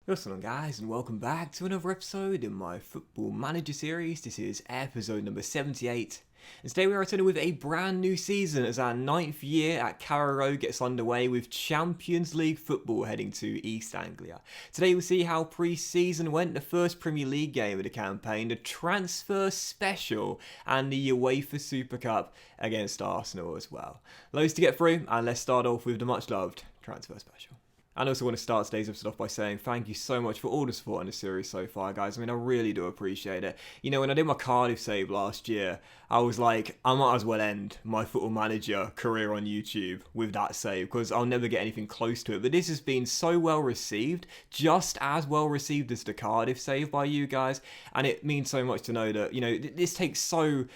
What's going on, guys, and welcome back to another episode in my Football Manager series. This is episode number 78. And today we are returning with a brand new season as our 9th year at Carrow Road gets underway with Champions League football heading to East Anglia. Today we'll see how pre-season went, the first Premier League game of the campaign, the transfer special, and the Uefa Super Cup against Arsenal as well. Loads to get through, and let's start off with the much loved transfer special. And I also want to start today's episode off by saying thank you so much for all the support in the series so far, guys. I mean, I really do appreciate it. You know, when I did my Cardiff save last year, I was like, I might as well end my Football Manager career on YouTube with that save, because I'll never get anything close to it. But this has been so well received, just as well received as the Cardiff save by you guys. And it means so much to know that, you know, this takes so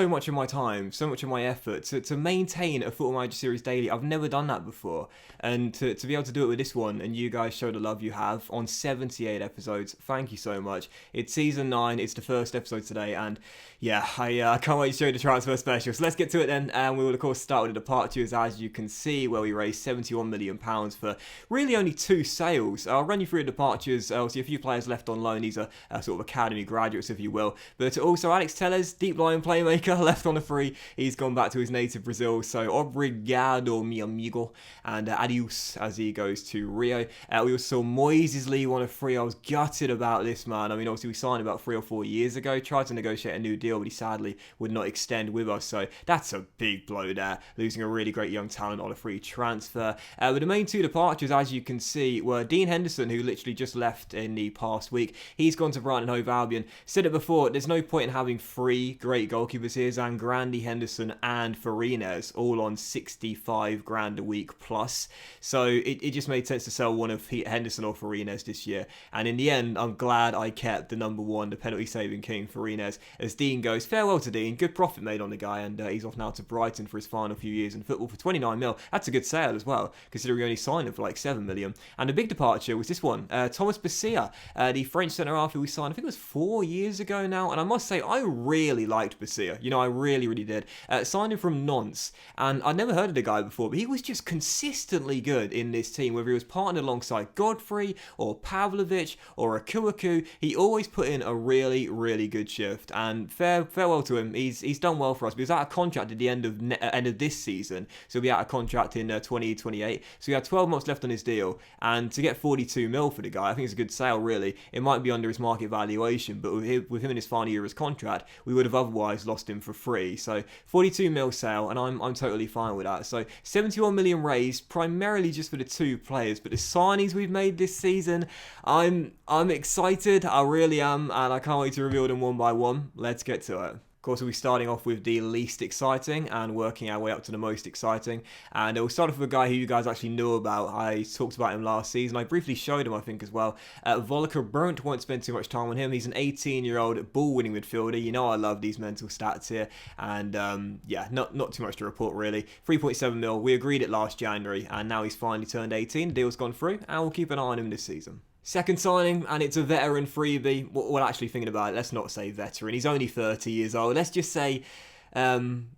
much of my time, so much of my effort to maintain a Football Manager series daily. I've never done that before, and to be able to do it with this one, and you guys show the love you have on 78 episodes, thank you so much. It's season 9, it's the first episode today, and yeah, I can't wait to show you the transfer special. So let's get to it then, and we will of course start with the departures, as you can see, where we raised £71 million for really only 2 sales. I'll run you through the departures. I'll see a few players left on loan. These are sort of academy graduates, if you will, but also Alex Telles, deep line playmaker, left on a free. He's gone back to his native Brazil, so obrigado mi amigo, and adios as he goes to Rio. We also saw Moises leave on a free. I was gutted about this, man. I mean, obviously we signed about 3 or 4 years ago, tried to negotiate a new deal, but he sadly would not extend with us, so that's a big blow there, losing a really great young talent on a free transfer. But the main 2 departures, as you can see, were Dean Henderson, who literally just left in the past week. He's gone to Brighton and Hove Albion. Said it before, there's no point in having 3 great goalkeepers here, Zangrandi, Henderson and Farines, all on 65 grand a week plus. So it just made sense to sell one of Henderson or Farines this year. And in the end, I'm glad I kept the number 1, the penalty saving king, Farines. As Dean goes, farewell to Dean. Good profit made on the guy, and he's off now to Brighton for his final few years in football for 29 mil. That's a good sale as well, considering we only signed him for like 7 million. And the big departure was this one, Thomas Basilla, the French centre half who we signed, I think it was 4 years ago now. And I must say, I really liked Basilla. You know, I really did. Signed him from Nantes, and I'd never heard of the guy before, but he was just consistently good in this team, whether he was partnered alongside Godfrey or Pavlovic or Akuaku. He always put in a really good shift, and farewell to him. He's done well for us. He was out of contract at the end of this season, so he'll be out of contract in 2028. So he had 12 months left on his deal, and to get 42 mil for the guy, I think it's a good sale, really. It might be under his market valuation, but with him in his final year of his contract, we would have otherwise lost him for free. So 42 mil sale, and I'm totally fine with that. So 71 million raised, primarily just for the 2 players, but the signings we've made this season, I'm excited. I really am, and I can't wait to reveal them one by one. Let's get to it. Of course, we'll be starting off with the least exciting and working our way up to the most exciting. And we'll start off with a guy who you guys actually knew about. I talked about him last season. I briefly showed him, I think, as well. Volker Brunt, won't spend too much time on him. He's an 18-year-old ball-winning midfielder. You know I love these mental stats here. And yeah, not too much to report, really. 3.7 mil. We agreed it last January, and now he's finally turned 18. The deal's gone through, and we'll keep an eye on him this season. Second signing, and it's a veteran freebie. Well, actually thinking about it, let's not say veteran. He's only 30 years old. Let's just say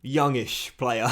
youngish player.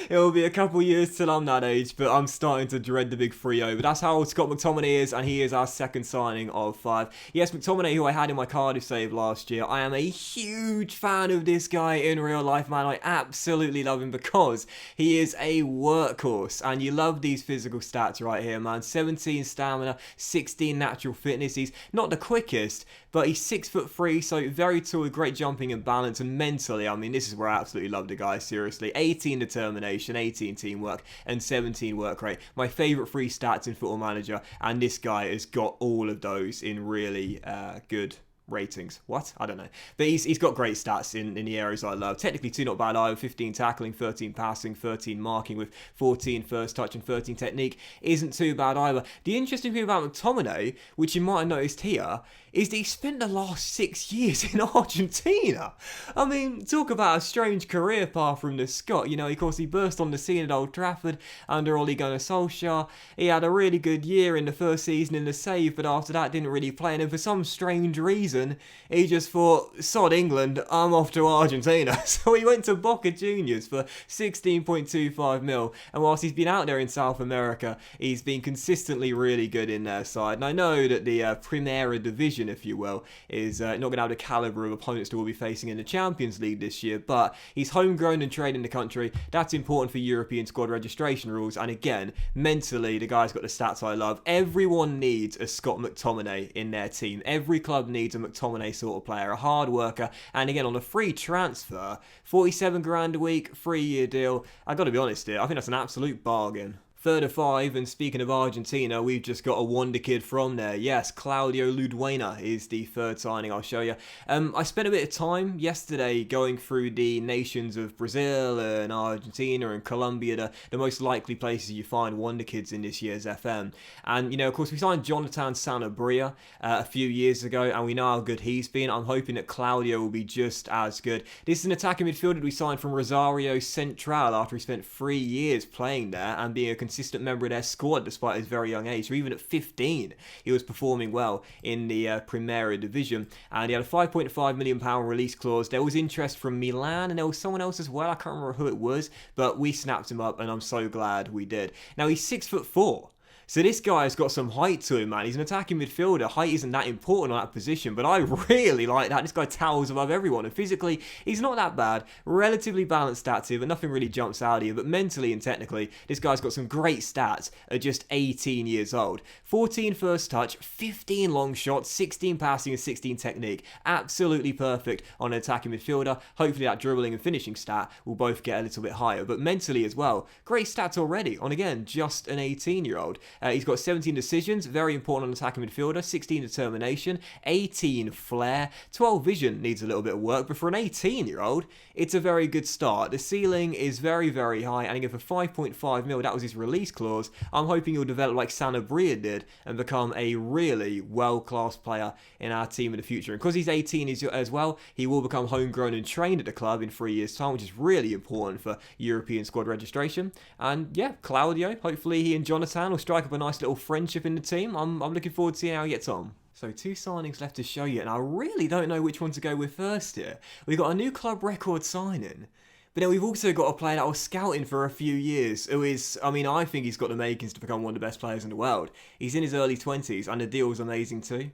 It will be a couple years till I'm that age, but I'm starting to dread the big 3-0. But that's how old Scott McTominay is, and he is our second signing of 5. Yes, McTominay, who I had in my Cardiff save last year, I am a huge fan of this guy in real life, man. I absolutely love him because he is a workhorse, and you love these physical stats right here, man. 17 stamina, 16 natural fitness. He's not the quickest, but he's 6'3", so very tall, with great jumping and balance, and mentally, I mean, this is where I absolutely love the guy, seriously. 18 determination, 18 teamwork, and 17 work rate. My favourite 3 stats in Football Manager, and this guy has got all of those in really good ratings. What? I don't know. But he's got great stats in the areas I love. Technically, 2 not bad either. 15 tackling, 13 passing, 13 marking with 14 first touch and 13 technique. Isn't too bad either. The interesting thing about McTominay, which you might have noticed here, is that he spent the last 6 years in Argentina. I mean, talk about a strange career path from the Scot. You know, of course, he burst on the scene at Old Trafford under Ole Gunnar Solskjaer. He had a really good year in the first season in the save, but after that didn't really play. And for some strange reason, season, he just thought, sod England, I'm off to Argentina. So he went to Boca Juniors for 16.25 mil. And whilst he's been out there in South America, he's been consistently really good in their side. And I know that the Primera Division, if you will, is not going to have the calibre of opponents that we'll be facing in the Champions League this year, but he's homegrown and trained in the country. That's important for European squad registration rules. And again, mentally, the guy's got the stats I love. Everyone needs a Scott McTominay in their team. Every club needs a McTominay sort of player, a hard worker. And again, on a free transfer, 47 grand a week, 3-year deal. I got to be honest here, I think that's an absolute bargain. Third of 5, and speaking of Argentina, we've just got a wonder kid from there. Yes, Claudio Ludueña is the third signing I'll show you. I spent a bit of time yesterday going through the nations of Brazil and Argentina and Colombia, the most likely places you find wonder kids in this year's FM. And, you know, of course, we signed Jonathan Sanabria a few years ago, and we know how good he's been. I'm hoping that Claudio will be just as good. This is an attacking midfielder we signed from Rosario Central after he spent 3 years playing there and being a consistent member of their squad despite his very young age. So even at 15, he was performing well in the Primera Division. And he had a £5.5 million release clause. There was interest from Milan, and there was someone else as well. I can't remember who it was, but we snapped him up, and I'm so glad we did. Now, he's 6'4". So this guy's got some height to him, man. He's an attacking midfielder. Height isn't that important on that position, but I really like that. This guy towers above everyone, and physically, he's not that bad. Relatively balanced stats here, but nothing really jumps out here. But mentally and technically, this guy's got some great stats at just 18 years old. 14 first touch, 15 long shots, 16 passing and 16 technique. Absolutely perfect on an attacking midfielder. Hopefully that dribbling and finishing stat will both get a little bit higher. But mentally as well, great stats already on, again, just an 18-year-old. He's got 17 decisions, very important on attacking midfielder, 16 determination, 18 flair, 12 vision needs a little bit of work, but for an 18-year-old, it's a very good start. The ceiling is very, very high, and again, for 5.5 mil, that was his release clause. I'm hoping he'll develop like Sanabria did and become a really well-class player in our team in the future. And because he's 18 as well, he will become homegrown and trained at the club in 3 years' time, which is really important for European squad registration. And yeah, Claudio, hopefully he and Jonathan will strike up a nice little friendship in the team. I'm looking forward to seeing how he gets on. So 2 signings left to show you, and I really don't know which one to go with first here. We've got a new club record signing, but then we've also got a player that was scouting for a few years, who is, I mean, I think he's got the makings to become one of the best players in the world. He's in his early 20s, and the deal's amazing too.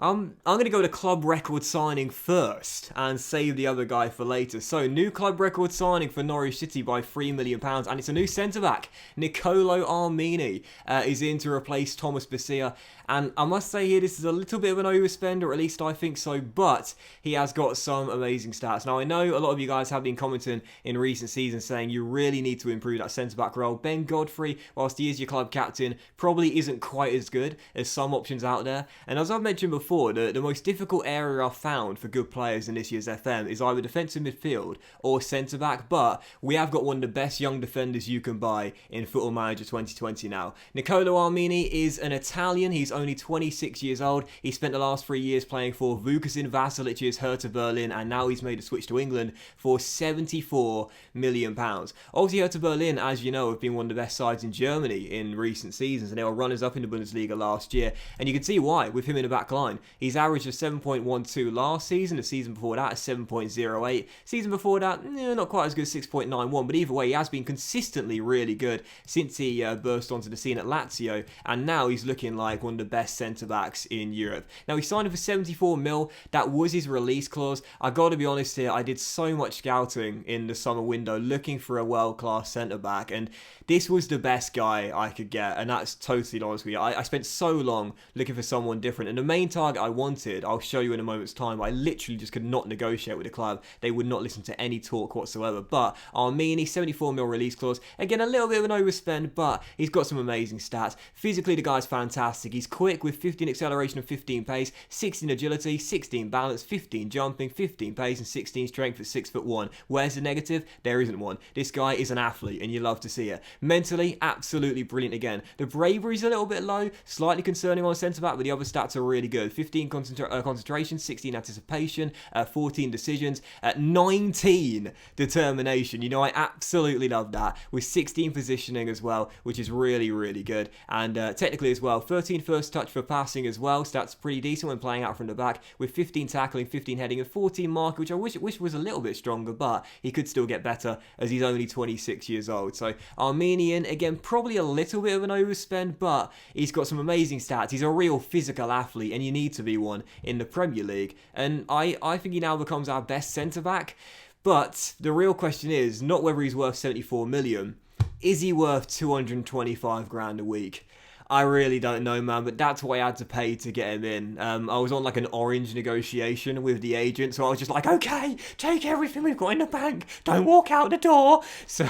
I'm going to go to club record signing first and save the other guy for later. So, new club record signing for Norwich City by £3 million, and it's a new centre-back. Nicolo Armini is in to replace Thomas Bissia, and I must say here, this is a little bit of an overspend, or at least I think so, but he has got some amazing stats. Now, I know a lot of you guys have been commenting in recent seasons saying you really need to improve that centre-back role. Ben Godfrey, whilst he is your club captain, probably isn't quite as good as some options out there, and as I've mentioned before, the most difficult area I've found for good players in this year's FM is either defensive midfield or centre-back, but we have got one of the best young defenders you can buy in Football Manager 2020 now. Nicolo Armini is an Italian. He's only 26 years old. He spent the last 3 years playing for Vukasin Vasilic's Hertha Berlin, and now he's made a switch to England for £74 million. Obviously, Hertha Berlin, as you know, have been one of the best sides in Germany in recent seasons, and they were runners-up in the Bundesliga last year, and you can see why with him in the back line. He's averaged a 7.12 last season. The season before that, a 7.08. Season before that, not quite as good as 6.91. But either way, he has been consistently really good since he burst onto the scene at Lazio. And now he's looking like one of the best centre-backs in Europe. Now, he signed him for 74 mil. That was his release clause. I got to be honest here, I did so much scouting in the summer window looking for a world-class centre-back. And this was the best guy I could get. And that's totally honest with you. I spent so long looking for someone different. And the main target I wanted, I'll show you in a moment's time. I literally just could not negotiate with the club. They would not listen to any talk whatsoever. But Armini, 74 mil release clause. Again, a little bit of an overspend, but he's got some amazing stats. Physically, the guy's fantastic. He's quick with 15 acceleration and 15 pace, 16 agility, 16 balance, 15 jumping, 15 pace, and 16 strength at 6'1". Where's the negative? There isn't one. This guy is an athlete, and you love to see it. Mentally, absolutely brilliant again. The bravery's a little bit low, slightly concerning on centre-back, but the other stats are really good. 15 concentration, 16 anticipation, 14 decisions, 19 determination. You know, I absolutely love that, with 16 positioning as well, which is really, really good. And technically as well, 13 first touch for passing as well, so that's pretty decent when playing out from the back, with 15 tackling, 15 heading, and 14 marking, which I wish was a little bit stronger, but he could still get better as he's only 26 years old. So Armenian, again, probably a little bit of an overspend, but he's got some amazing stats. He's a real physical athlete, and you need to be one in the Premier League. And I think he now becomes our best centre-back. But the real question is not whether he's worth 74 million. Is he worth 225 grand a week? I really don't know, man, but that's what I had to pay to get him in. I was on like an orange negotiation with the agent, so I was just like, okay, take everything we've got in the bank, don't walk out the door. So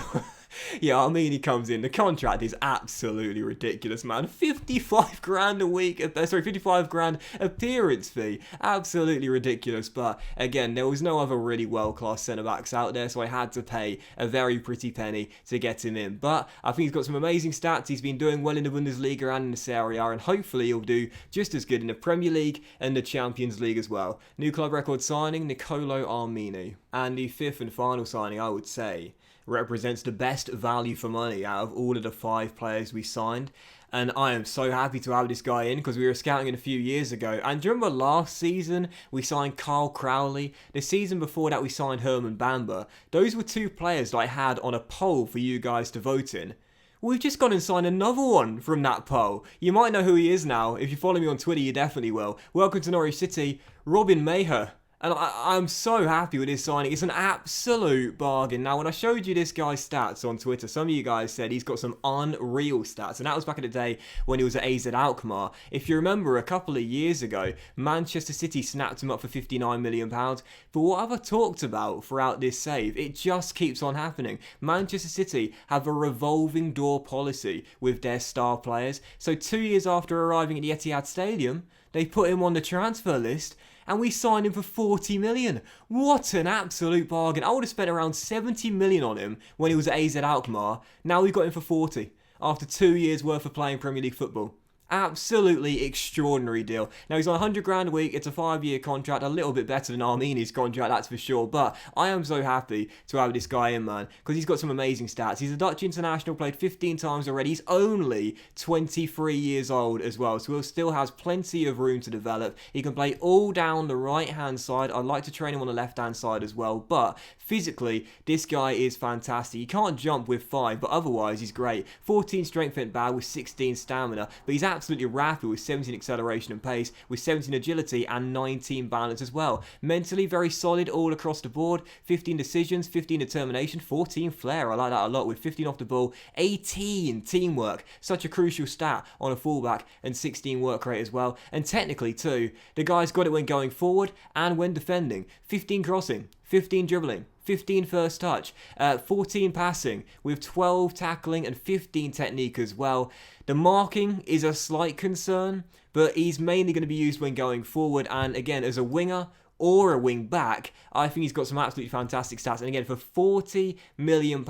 yeah, I mean, he comes in. The contract is absolutely ridiculous, man. 55 grand a week, 55 grand appearance fee. Absolutely ridiculous. But again, there was no other really world-class centre-backs out there, so I had to pay a very pretty penny to get him in. But I think he's got some amazing stats. He's been doing well in the Bundesliga and in the Serie A, and hopefully he'll do just as good in the Premier League and the Champions League as well. New club record signing, Nicolo Armini. And the fifth and final signing, I would say, represents the best value for money out of all of the 5 players we signed. And I am so happy to have this guy in, because we were scouting him a few years ago. And do you remember last season we signed Carl Crowley? The season before that we signed Herman Bamba. Those were 2 players that I had on a poll for you guys to vote in. We've just gone and signed another one from that poll. You might know who he is now. If you follow me on Twitter, you definitely will. Welcome to Norwich City, Robin Maher. And I'm so happy with this signing. It's an absolute bargain. Now, when I showed you this guy's stats on Twitter, some of you guys said he's got some unreal stats. And that was back in the day when he was at AZ Alkmaar. If you remember, a couple of years ago, Manchester City snapped him up for £59 million. But what have I talked about throughout this save? It just keeps on happening. Manchester City have a revolving door policy with their star players. So 2 years after arriving at the Etihad Stadium, they put him on the transfer list, and we signed him for 40 million. What an absolute bargain. I would have spent around 70 million on him when he was at AZ Alkmaar. Now we've got him for 40 after 2 years worth of playing Premier League football. Absolutely extraordinary deal. Now, he's on 100 grand a week. It's a 5-year contract, a little bit better than Armini's contract, that's for sure. But I am so happy to have this guy in, man, because he's got some amazing stats. He's a Dutch international, played 15 times already. He's only 23 years old as well, so he still has plenty of room to develop. He can play all down the right-hand side. I'd like to train him on the left-hand side as well, but physically, this guy is fantastic. He can't jump with 5, but otherwise, he's great. 14 strength ain't bad with 16 stamina, but he's absolutely rapid with 17 acceleration and pace, with 17 agility and 19 balance as well. Mentally very solid all across the board. 15 decisions, 15 determination, 14 flair. I like that a lot, with 15 off the ball, 18 teamwork. Such a crucial stat on a fullback, and 16 work rate as well. And technically too, the guy's got it when going forward and when defending. 15 crossing, 15 dribbling, 15 first touch, 14 passing, with 12 tackling and 15 technique as well. The marking is a slight concern, but he's mainly going to be used when going forward, and again, as a winger or a wing back, I think he's got some absolutely fantastic stats. And again, for £40 million,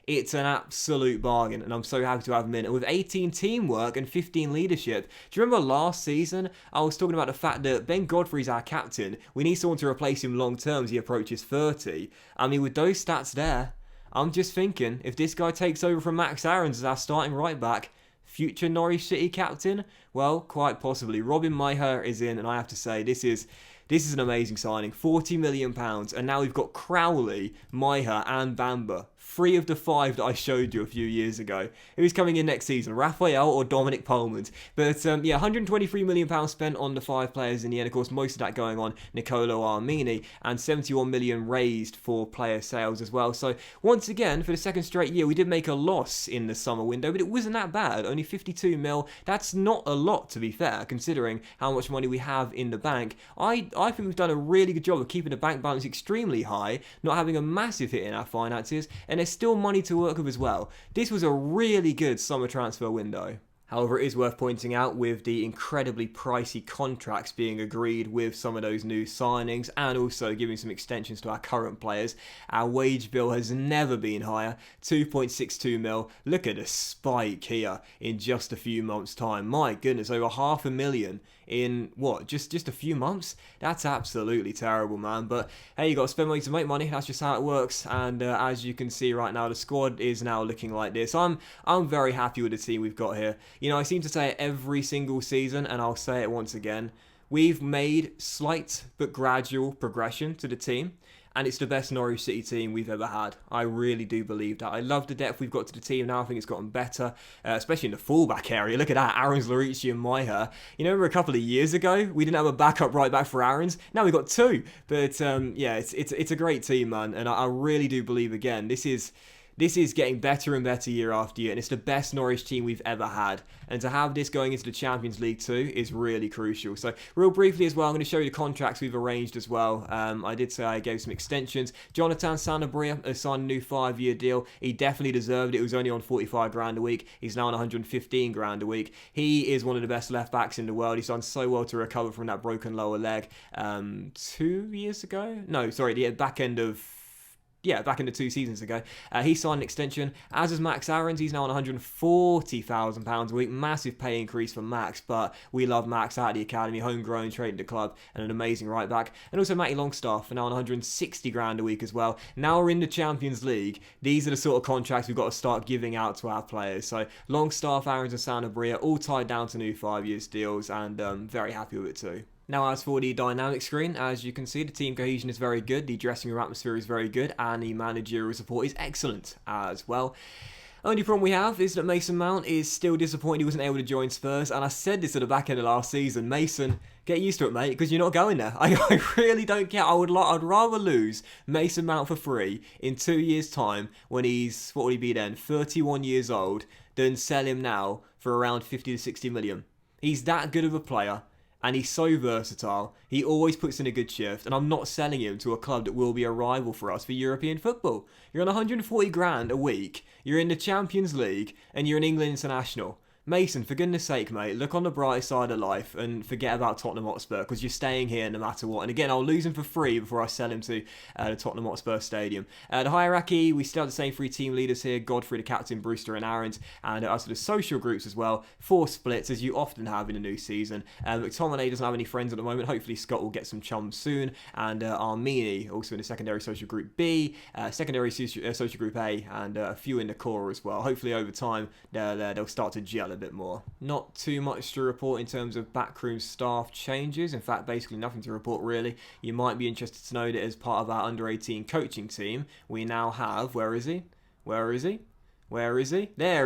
it's an absolute bargain, and I'm so happy to have him in. And with 18 teamwork and 15 leadership, do you remember last season, I was talking about the fact that Ben Godfrey's our captain. We need someone to replace him long term as he approaches 30. I mean, with those stats there, I'm just thinking, if this guy takes over from Max Aarons as our starting right back, future Norwich City captain, well, quite possibly. Robin Maher is in, and I have to say, this is an amazing signing. £40 million, and now we've got Crowley, Maher and Bamba. 3 of the 5 that I showed you a few years ago. Who's coming in next season, Raphael or Dominic Polmans? But yeah, £123 million spent on the 5 players in the end. Of course, most of that going on Nicolo Armini, and £71 million raised for player sales as well. So once again, for the second straight year, we did make a loss in the summer window, but it wasn't that bad. Only 52 mil. That's not a lot, to be fair, considering how much money we have in the bank. I think we've done a really good job of keeping the bank balance extremely high, not having a massive hit in our finances, and there's still money to work with as well. This was a really good summer transfer window. However, it is worth pointing out, with the incredibly pricey contracts being agreed with some of those new signings, and also giving some extensions to our current players, our wage bill has never been higher. 2.62 mil. Look at the spike here in just a few months' time. My goodness, over $500,000 in what, just a few months? That's absolutely terrible, man. But hey, you got to spend money to make money. That's just how it works. And as you can see right now, the squad is now looking like this. I'm very happy with the team we've got here. You know, I seem to say it every single season, and I'll say it once again. We've made slight but gradual progression to the team, and it's the best Norwich City team we've ever had. I really do believe that. I love the depth we've got to the team now. I think it's gotten better, especially in the fullback area. Look at that, Aaron's, Larici and Maiha. You know, remember a couple of years ago, we didn't have a backup right back for Aaron's. Now we've got two. But yeah, it's a great team, man, and I really do believe, again, this is getting better and better year after year, and it's the best Norwich team we've ever had. And to have this going into the Champions League too is really crucial. So real briefly as well, I'm going to show you the contracts we've arranged as well. I did say I gave some extensions. Jonathan Sanabria has signed a new 5-year deal. He definitely deserved it. He was only on 45 grand a week. He's now on 115 grand a week. He is one of the best left backs in the world. He's done so well to recover from that broken lower leg 2 years ago. No, sorry, the back end of 2 seasons ago. He signed an extension, as is Max Aarons. He's now on £140,000 a week. Massive pay increase for Max, but we love Max out of the academy, homegrown, traded the club, and an amazing right back. And also Matty Longstaff, now on 160 grand a week as well. Now we're in the Champions League. These are the sort of contracts we've got to start giving out to our players. So Longstaff, Aarons and Sanabria, all tied down to new 5-year deals, and very happy with it too. Now, as for the dynamic screen, as you can see, the team cohesion is very good, the dressing room atmosphere is very good, and the managerial support is excellent as well. Only problem we have is that Mason Mount is still disappointed he wasn't able to join Spurs, and I said this at the back end of last season. Mason, get used to it, mate, because you're not going there. I really don't care. I'd rather lose Mason Mount for free in 2 years' time when he's, what would he be then, 31 years old, than sell him now for around 50 to 60 million. He's that good of a player. And he's so versatile. He always puts in a good shift. And I'm not selling him to a club that will be a rival for us for European football. You're on 140 grand a week. You're in the Champions League. And you're an England international. Mason, for goodness sake, mate, look on the bright side of life and forget about Tottenham Hotspur, because you're staying here no matter what. And again, I'll lose him for free before I sell him to the Tottenham Hotspur Stadium. The hierarchy, we still have the same 3 team leaders here: Godfrey, the captain, Brewster and Aarons, and as for the social groups as well, 4 splits, as you often have in a new season. McTominay doesn't have any friends at the moment. Hopefully Scott will get some chums soon, and Armini also in the secondary social group B, secondary social group A, and a few in the core as well. Hopefully over time they'll start to gel a bit more. Not too much to report in terms of backroom staff changes. In fact, basically nothing to report really. You might be interested to know that as part of our under-18 coaching team, we now have, where is he? There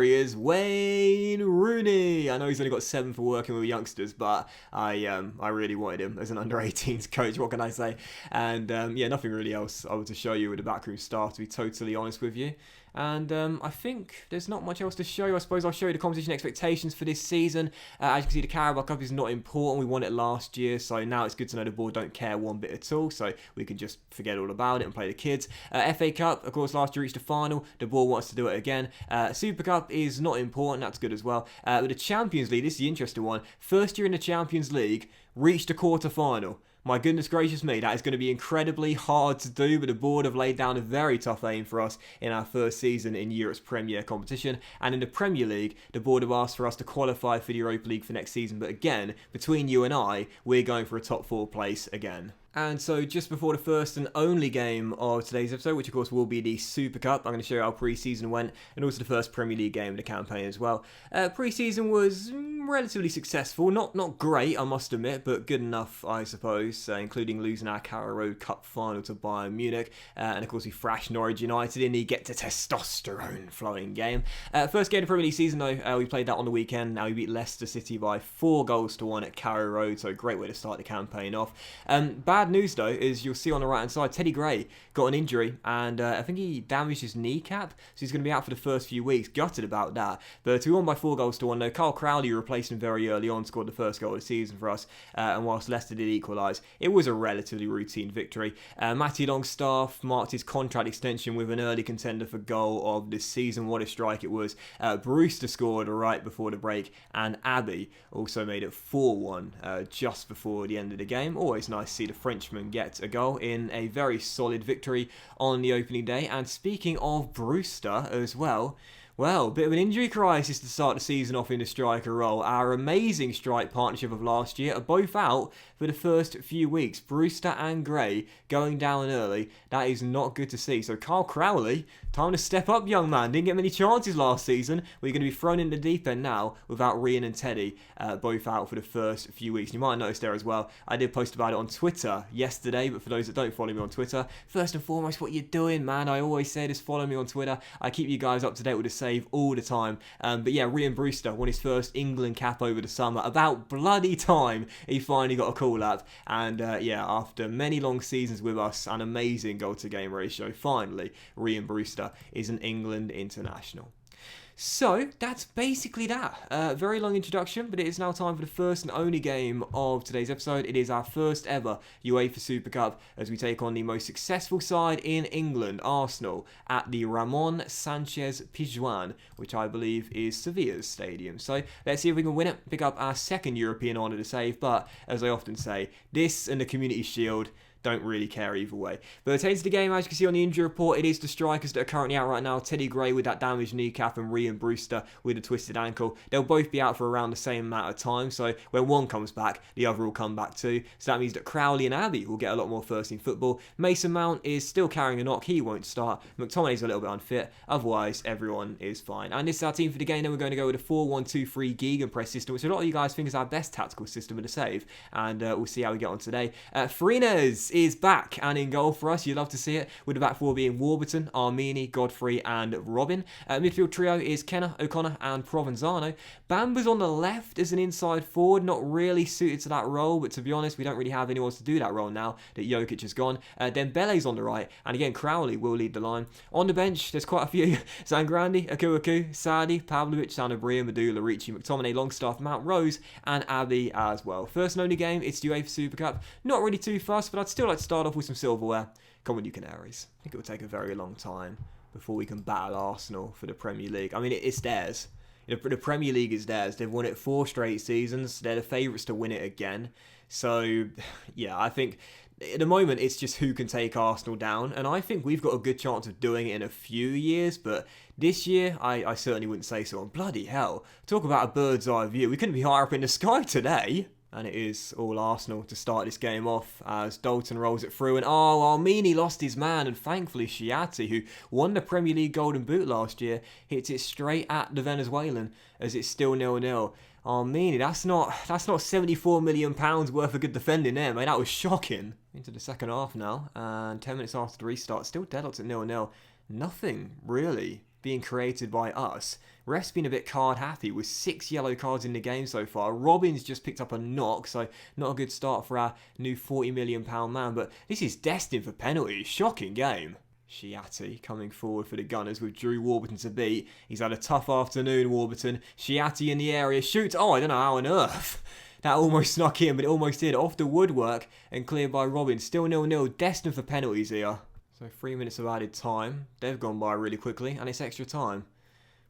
he is, Wayne Rooney. I know he's only got 7 for working with youngsters, but I really wanted him as an under-18s coach. What can I say? And yeah, nothing really else I want to show you with the backroom staff, to be totally honest with you. And I think there's not much else to show you. I suppose I'll show you the competition expectations for this season. As you can see, the Carabao Cup is not important. We won it last year, so now it's good to know the board don't care one bit at all, so we can just forget all about it and play the kids. FA Cup, of course, last year reached the final. The board wants to do it again. Super Cup is not important. That's good as well. But the Champions League, this is the interesting one. First year in the Champions League, reached a quarter-final. My goodness gracious me, that is going to be incredibly hard to do, but the board have laid down a very tough aim for us in our first season in Europe's Premier competition. And in the Premier League, the board have asked for us to qualify for the Europa League for next season. But again, between you and I, we're going for a top 4 place again. And so just before the first and only game of today's episode, which of course will be the Super Cup, I'm going to show you how pre-season went, and also the first Premier League game of the campaign as well. Pre-season was relatively successful, not great I must admit, but good enough I suppose, including losing our Carrow Road Cup final to Bayern Munich, and of course we thrashed Norwich United in the get to testosterone flowing game. First game of the Premier League season though, we played that on the weekend. Now we beat Leicester City by 4-1 at Carrow Road, so a great way to start the campaign off. Bad bad news though is you'll see on the right hand side, Teddy Gray got an injury and I think he damaged his kneecap, so he's going to be out for the first few weeks. Gutted about that. But we won by 4-1 though. Carl Crowley replaced him very early on, scored the first goal of the season for us, and whilst Leicester did equalise, it was a relatively routine victory. Matty Longstaff marked his contract extension with an early contender for goal of this season. What a strike it was. Brewster scored right before the break, and Abbey also made it 4-1 just before the end of the game. Always nice to see the Frenchman get a goal in a very solid victory on the opening day. And speaking of Brewster as well, bit of an injury crisis to start the season off in the striker role. Our amazing strike partnership of last year are both out for the first few weeks. Brewster and Gray going down early. That is not good to see. So Carl Crowley, time to step up, young man. Didn't get many chances last season. We're going to be thrown in the deep end now without Rian and Teddy both out for the first few weeks. You might have noticed there as well, I did post about it on Twitter yesterday, but for those that don't follow me on Twitter, first and foremost, what you doing, man? I always say this, follow me on Twitter. I keep you guys up to date with the save all the time. But yeah, Rian Brewster won his first England cap over the summer. About bloody time he finally got a call up. And yeah, after many long seasons with us, an amazing goal to game ratio, finally Rian Brewster is an England international. So that's basically that. Very long introduction, but it is now time for the first and only game of today's episode. It is our first ever Uefa Super Cup as we take on the most successful side in England, Arsenal, at the Ramon Sanchez Pizjuan, which I believe is Sevilla's stadium. So let's see if we can win it, pick up our second European honour to save. But as I often say, this and the Community Shield, don't really care either way. But pertaining to the game, as you can see on the injury report, it is the strikers that are currently out right now. Teddy Gray with that damaged kneecap and Rian Brewster with a twisted ankle. They'll both be out for around the same amount of time, so when one comes back, the other will come back too. So that means that Crowley and Abbey will get a lot more first-team football. Mason Mount is still carrying a knock. He won't start. McTominay's a little bit unfit. Otherwise, everyone is fine. And this is our team for the game. Then we're going to go with a 4-1-2-3 gegenpress system, which a lot of you guys think is our best tactical system of the save. And we'll see how we get on today. Farina's is back and in goal for us. You'd love to see it, with the back four being Warburton, Armini, Godfrey and Robin. Midfield trio is Kenner, O'Connor and Provenzano. Bamba's on the left as an inside forward, not really suited to that role, but to be honest, we don't really have anyone to do that role now that Jokic has gone. Dembele's on the right, and again, Crowley will lead the line. On the bench, there's quite a few. Zangrandi, Akuaku, Sadi, Pavlovic, Sanabria, Madula, Ricci, McTominay, Longstaff, Mount Rose and Abbey as well. First and only game, it's the Uefa Super Cup. Not really too fast, but I'd still like to start off with some silverware. Come on, you Canaries. I think it will take a very long time before we can battle Arsenal for the Premier League. I mean, it's theirs. The Premier League is theirs. They've won it 4 straight seasons. They're the favourites to win it again. So, yeah, I think at the moment it's just who can take Arsenal down. And I think we've got a good chance of doing it in a few years. But this year, I certainly wouldn't say so. And bloody hell, talk about a bird's eye view. We couldn't be higher up in the sky today. And it is all Arsenal to start this game off as Dalton rolls it through. And Armini lost his man. And thankfully, Chiatti, who won the Premier League Golden Boot last year, hits it straight at the Venezuelan as it's still 0-0. Armini, that's not £74 million worth of good defending there, mate. That was shocking. Into the second half now. And 10 minutes after the restart, still deadlocked at 0-0. Nothing, really, being created by us. Ref's been a bit card happy with 6 yellow cards in the game so far. Robin's just picked up a knock, so not a good start for our new £40 million man. But this is destined for penalties. Shocking game. Chiatti coming forward for the Gunners with Drew Warburton to beat. He's had a tough afternoon, Warburton. Chiatti in the area, shoots. I don't know how on earth. That almost snuck in, but it almost did. Off the woodwork and cleared by Robin. Still 0-0, destined for penalties here. So 3 minutes of added time. They've gone by really quickly, and it's extra time.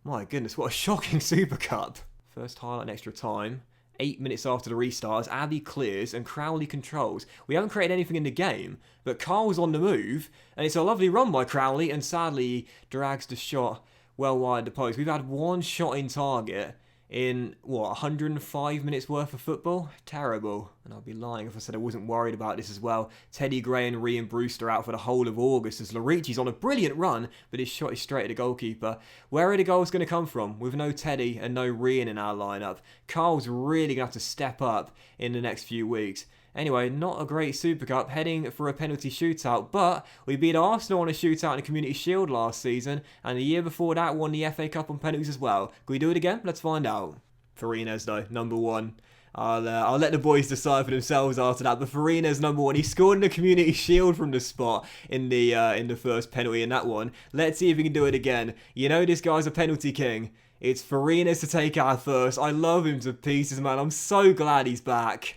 My goodness, what a shocking Super Cup. First highlight in extra time. 8 minutes after the restart, Abbey clears and Crowley controls. We haven't created anything in the game, but Carl's on the move, and it's a lovely run by Crowley, and sadly he drags the shot well wide the post. We've had 1 shot in target in, 105 minutes worth of football? Terrible. And I'd be lying if I said I wasn't worried about this as well. Teddy Gray and Rian Brewster out for the whole of August as Lorici's on a brilliant run, but his shot is straight at the goalkeeper. Where are the goals going to come from? With no Teddy and no Rian in our lineup. Carl's really going to have to step up in the next few weeks. Anyway, not a great Super Cup, heading for a penalty shootout, but we beat Arsenal on a shootout in the Community Shield last season, and the year before that won the FA Cup on penalties as well. Can we do it again? Let's find out. Farina's though, number 1. I'll let the boys decide for themselves after that. But Farina's number one. He scored in the Community Shield from the spot in the first penalty in that one. Let's see if he can do it again. You know this guy's a penalty king. It's Farina's to take our first. I love him to pieces, man. I'm so glad he's back.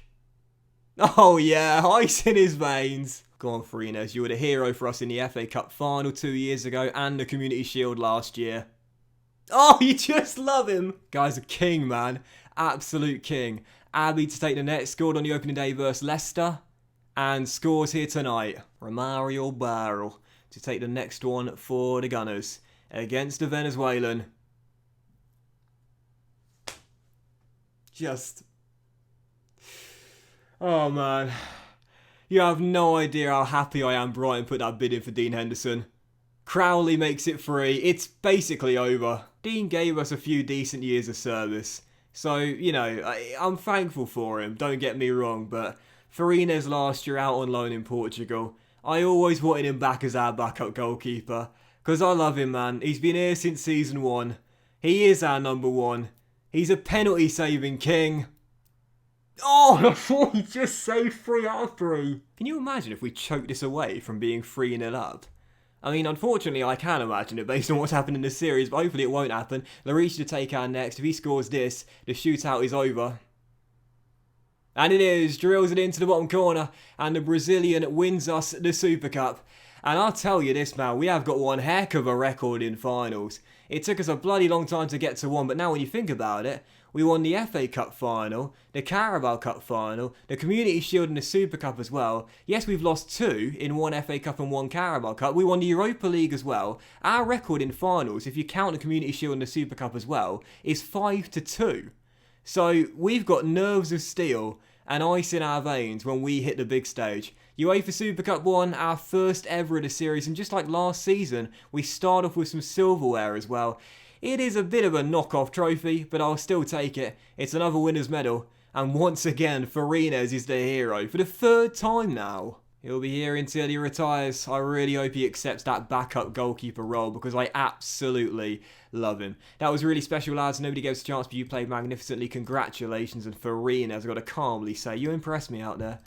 Oh yeah, ice in his veins. Go on, Farina's. You were the hero for us in the FA Cup final 2 years ago and the Community Shield last year. Oh, you just love him. Guy's a king, man. Absolute king. Abbey to take the net. Scored on the opening day versus Leicester. And scores here tonight. Romario Barrel to take the next one for the Gunners. Against the Venezuelan. Just... oh, man. You have no idea how happy I am Brighton put that bid in for Dean Henderson. Crowley makes it free. It's basically over. Dean gave us a few decent years of service. So, you know, I'm thankful for him, don't get me wrong, but Farina's last year out on loan in Portugal, I always wanted him back as our backup goalkeeper. Because I love him, man. He's been here since season 1. He is our number one. He's a penalty-saving king. Oh, I thought he just saved 3 out of 3. Can you imagine if we choked this away from being 3-0 up? I mean, unfortunately, I can imagine it based on what's happened in the series, but hopefully it won't happen. Lloris to take our next. If he scores this, the shootout is over. And it is. Drills it into the bottom corner, and the Brazilian wins us the Super Cup. And I'll tell you this, man, we have got one heck of a record in finals. It took us a bloody long time to get to one, but now when you think about it, we won the FA Cup final, the Carabao Cup final, the Community Shield and the Super Cup as well. Yes, we've lost 2 in 1 FA Cup and 1 Carabao Cup. We won the Europa League as well. Our record in finals, if you count the Community Shield and the Super Cup as well, is 5-2. So we've got nerves of steel and ice in our veins when we hit the big stage. Uefa Super Cup 1, our first ever of the series, and just like last season, we start off with some silverware as well. It is a bit of a knockoff trophy, but I'll still take it. It's another winner's medal. And once again, Farina's is the hero for the 3rd time now. He'll be here until he retires. I really hope he accepts that backup goalkeeper role because I absolutely love him. That was really special, lads. Nobody gave us a chance, but you played magnificently. Congratulations. And Farina's, I've got to calmly say, you impressed me out there.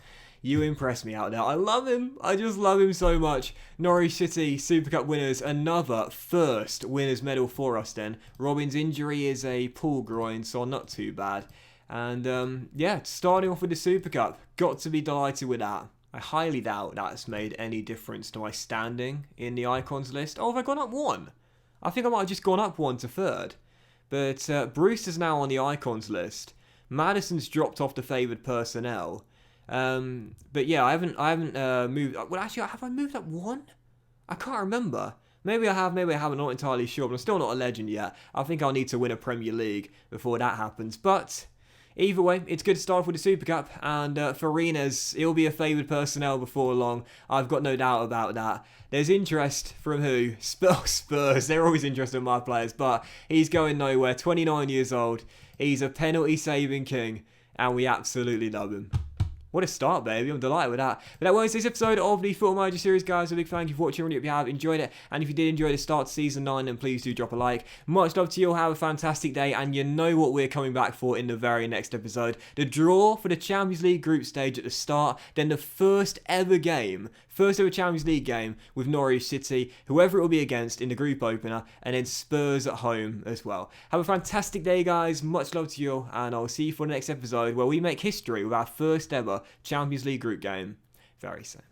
You impress me out there. I love him. I just love him so much. Norwich City Super Cup winners. Another first winner's medal for us then. Robin's injury is a pull groin, so not too bad. And yeah, starting off with the Super Cup. Got to be delighted with that. I highly doubt that's made any difference to my standing in the icons list. Oh, have I gone up 1? I think I might have just gone up 1 to 3rd. But Brewster's now on the icons list. Maddison's dropped off the favoured personnel. But yeah, I haven't moved. Well, actually, have I moved up 1? I can't remember. Maybe I have, maybe I haven't. I'm not entirely sure, but I'm still not a legend yet. I think I'll need to win a Premier League before that happens. But either way, it's good to start off with the Super Cup, and Farina's, he'll be a favoured personnel before long. I've got no doubt about that. There's interest from who? Spurs. They're always interested in my players, but he's going nowhere. 29 years old. He's a penalty-saving king, and we absolutely love him. What a start, baby. I'm delighted with that. But that was this episode of the Football Manager series, guys. A big thank you for watching. I really hope you have enjoyed it. And if you did enjoy the start to Season 9, then please do drop a like. Much love to you all. Have a fantastic day. And you know what we're coming back for in the very next episode. The draw for the Champions League group stage at the start. Then the first ever Champions League game with Norwich City, whoever it will be against in the group opener. And then Spurs at home as well. Have a fantastic day, guys. Much love to you all. And I'll see you for the next episode where we make history with our first ever Champions League group game very soon.